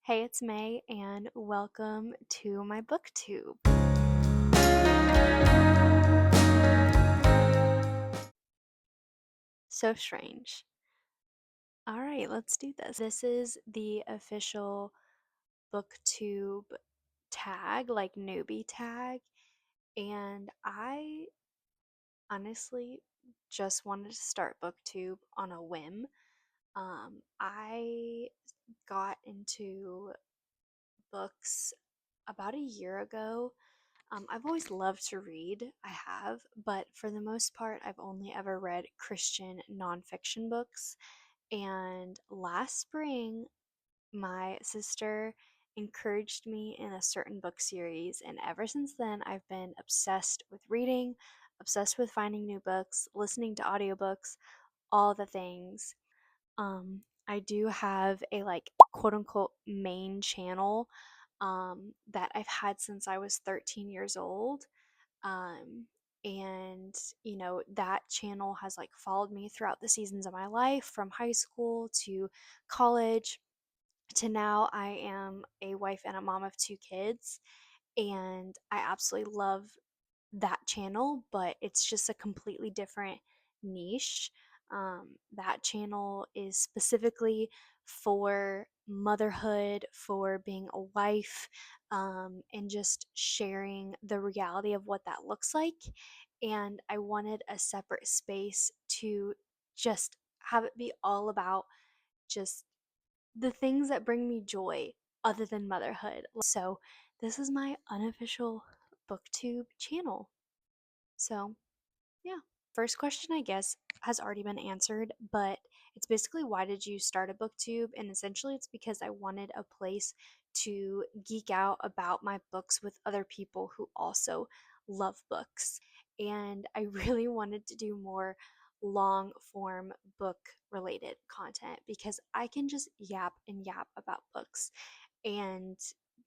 Hey, it's May, and welcome to my booktube. So strange. All right, let's do this. This is the official booktube tag, like newbie tag, and I honestly just wanted to start booktube on a whim. I got into books about a year ago. I've always loved to read, I have, but for the most part, I've only ever read Christian nonfiction books. And last spring, my sister encouraged me in a certain book series, and ever since then, I've been obsessed with reading, obsessed with finding new books, listening to audiobooks, all the things. I do have a like quote unquote main channel that I've had since I was 13 years old. Um, and that channel has like followed me throughout the seasons of my life from high school to college to now. I am a wife and a mom of two kids, and I absolutely love that channel, but it's just a completely different niche. That channel is specifically for motherhood, for being a wife, and just sharing the reality of what that looks like. And I wanted a separate space to just have it be all about just the things that bring me joy other than motherhood. So, this is my unofficial booktube channel. So, yeah. First question, I guess, has already been answered, but it's basically why did you start a booktube? And essentially, it's because I wanted a place to geek out about my books with other people who also love books. And I really wanted to do more long form book related content because I can just yap and yap about books. And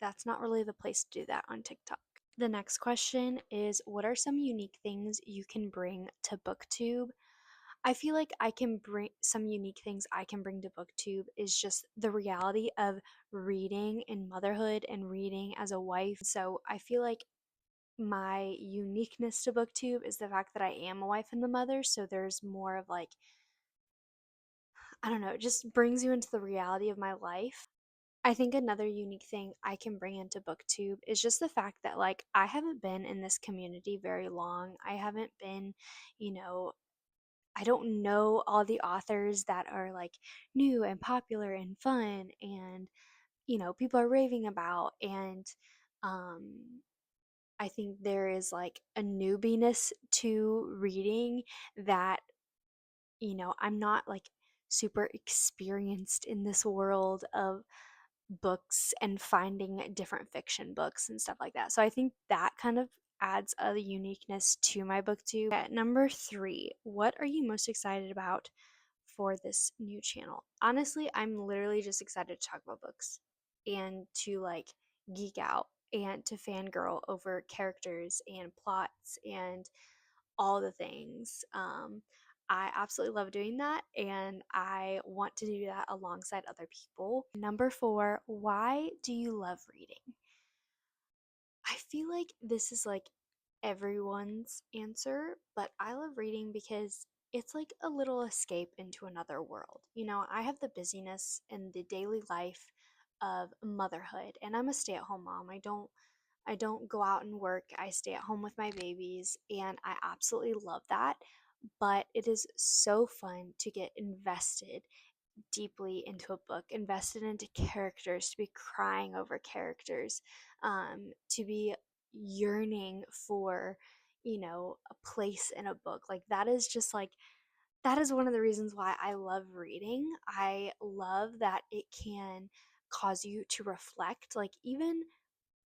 that's not really the place to do that on TikTok. The next question is, what are some unique things you can bring to BookTube? I feel like I can bring some unique things I can bring to BookTube is just the reality of reading in motherhood and reading as a wife. So I feel like my uniqueness to BookTube is the fact that I am a wife and the mother. So there's more of like, I don't know, it just brings you into the reality of my life. I think another unique thing I can bring into BookTube is just the fact that, like, I haven't been in this community very long. I haven't been, you know, I don't know all the authors that are like new and popular and fun and, people are raving about. And um, I think there is like a newbiness to reading that, I'm not like super experienced in this world of books and finding different fiction books and stuff like that. So I think that kind of adds a uniqueness to my booktube. At number 3, what are you most excited about for this new channel? Honestly, I'm literally just excited to talk about books and to like geek out and to fangirl over characters and plots and all the things. I absolutely love doing that, and I want to do that alongside other people. Number 4, why do you love reading? I feel like this is like everyone's answer, but I love reading because it's like a little escape into another world. I have the busyness and the daily life of motherhood, and I'm a stay-at-home mom. I don't go out and work. I stay at home with my babies, and I absolutely love that. But it is so fun to get invested deeply into a book, invested into characters, to be crying over characters, to be yearning for, a place in a book. Like, that is just like, that is one of the reasons why I love reading. I love that it can cause you to reflect. Like, even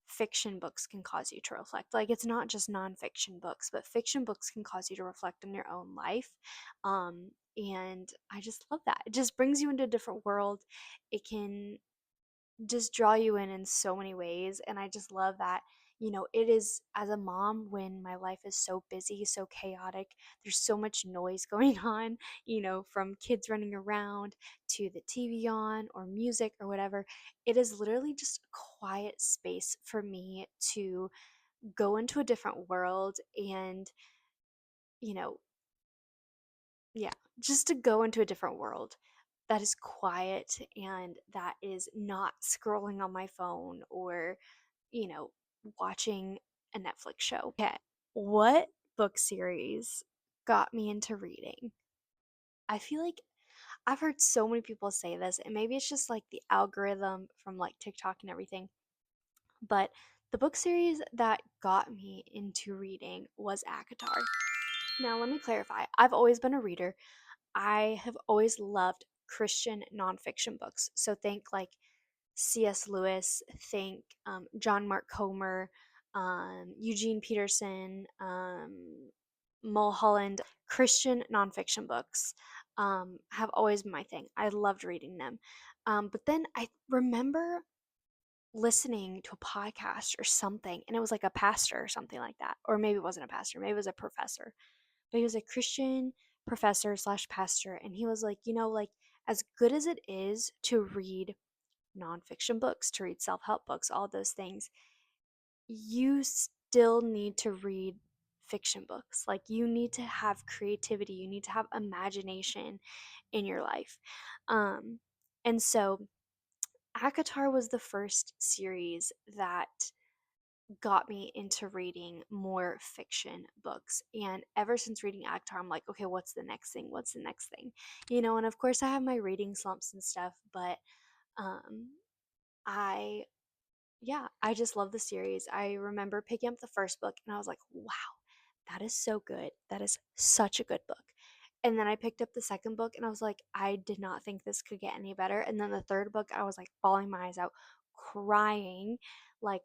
fiction books can cause you to reflect. Like, it's not just nonfiction books, but fiction books can cause you to reflect on your own life. And I just love that. It just brings you into a different world. It can just draw you in so many ways. And I just love that, it is as a mom when my life is so busy, so chaotic, there's so much noise going on, from kids running around to the TV on or music or whatever. It is literally just a quiet space for me to go into a different world and, you know, yeah, just to go into a different world that is quiet and that is not scrolling on my phone or, you know, watching a Netflix show. Okay, what book series got me into reading? I feel like I've heard so many people say this, and maybe it's just like the algorithm from like TikTok and everything, but the book series that got me into reading was ACOTAR. Now, let me clarify. I've always been a reader. I have always loved Christian nonfiction books. So think like C.S. Lewis, think John Mark Comer, Eugene Peterson, Mulholland. Christian nonfiction books have always been my thing. I loved reading them. But then I remember listening to a podcast or something, and it was like a pastor or something like that. Or maybe it wasn't a pastor, maybe it was a professor, but he was a Christian professor slash pastor, and he was like, like as good as it is to read nonfiction books, to read self-help books, all those things, you still need to read fiction books. Like you need to have creativity, you need to have imagination in your life. And so ACOTAR was the first series that got me into reading more fiction books. And ever since reading ACOTAR, I'm like, okay, what's the next thing? What's the next thing? And of course I have my reading slumps and stuff, but um I I just love the series. I remember picking up the first book and I was like, wow, that is so good. That is such a good book. And then I picked up the second book and I was like, I did not think this could get any better. And then the third book, I was like bawling my eyes out, crying, like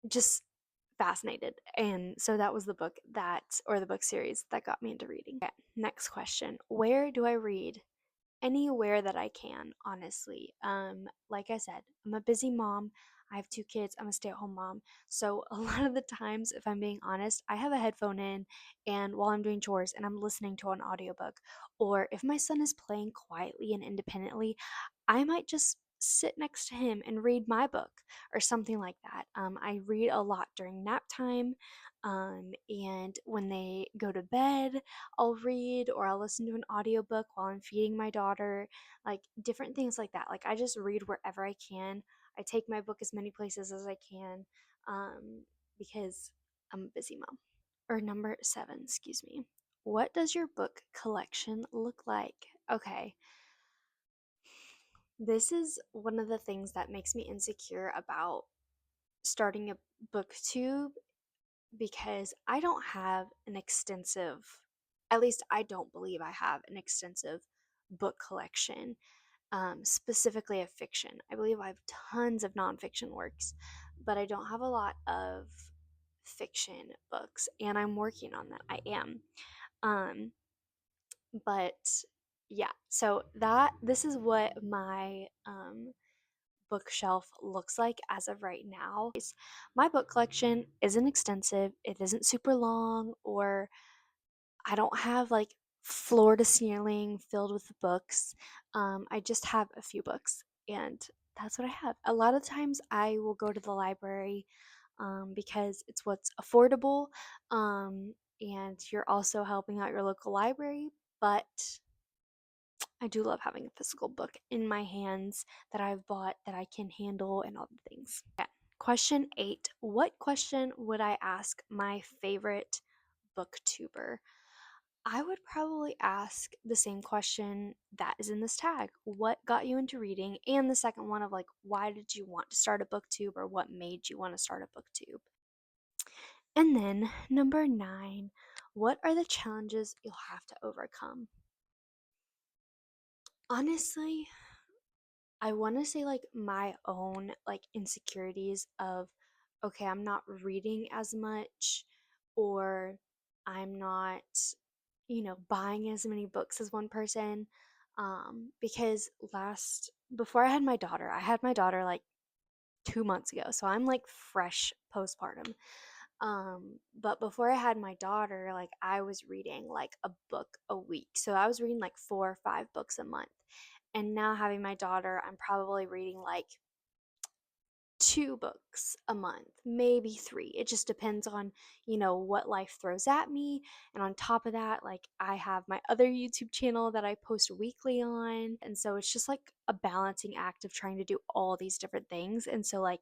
just fascinated. And so that was the book or the book series that got me into reading. Okay, next question. Where do I read? Anywhere that I can, honestly. Like I said, I'm a busy mom. I have two kids. I'm a stay-at-home mom. So a lot of the times, if I'm being honest, I have a headphone in and while I'm doing chores and I'm listening to an audiobook. Or if my son is playing quietly and independently, I might just sit next to him and read my book or something like that. I read a lot during nap time. And when they go to bed, I'll read or I'll listen to an audiobook while I'm feeding my daughter, like different things like that. Like I just read wherever I can. I take my book as many places as I can because I'm a busy mom. Or number 7, excuse me. What does your book collection look like? Okay, this is one of the things that makes me insecure about starting a booktube because I don't have an extensive, at least I don't believe I have an extensive book collection, specifically of fiction. I believe I have tons of nonfiction works, but I don't have a lot of fiction books, and I'm working on that. I am. Um, but yeah, so this is what my bookshelf looks like as of right now. My book collection isn't extensive, it isn't super long, or I don't have like floor to ceiling filled with books. I just have a few books, and that's what I have. A lot of times I will go to the library because it's what's affordable, and you're also helping out your local library, but I do love having a physical book in my hands that I've bought that I can handle and all the things. Okay. Question 8. What question would I ask my favorite booktuber? I would probably ask the same question that is in this tag. What got you into reading? And the second one of like, why did you want to start a booktube or what made you want to start a booktube? And then number 9, what are the challenges you'll have to overcome? Honestly, I want to say like my own like insecurities of okay, I'm not reading as much or I'm not buying as many books as one person because last before I had my daughter like 2 months ago. So I'm like fresh postpartum. But before I had my daughter, like I was reading like a book a week. So I was reading like 4 or 5 books a month. And now having my daughter, I'm probably reading like 2 books a month, maybe three. It just depends on, what life throws at me. And on top of that, like I have my other YouTube channel that I post weekly on. And so it's just like a balancing act of trying to do all these different things. And so, like,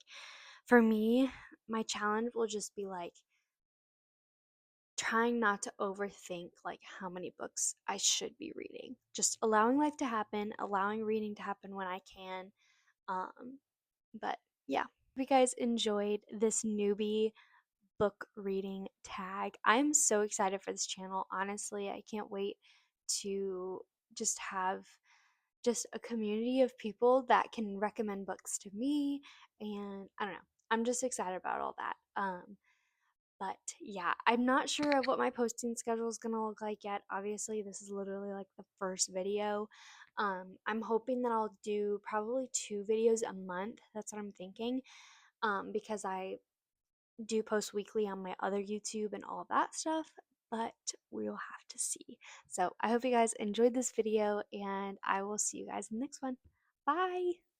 for me, my challenge will just be like trying not to overthink like how many books I should be reading. Just allowing life to happen, allowing reading to happen when I can. Um, but yeah, if you guys enjoyed this newbie book reading tag, I'm so excited for this channel. Honestly, I can't wait to just have just a community of people that can recommend books to me. And I don't know, I'm just excited about all that. But yeah, I'm not sure of what my posting schedule is gonna look like yet. Obviously, this is literally like the first video. I'm hoping that I'll do probably 2 videos a month. That's what I'm thinking. Because I do post weekly on my other YouTube and all that stuff, but we'll have to see. So I hope you guys enjoyed this video, and I will see you guys in the next one. Bye!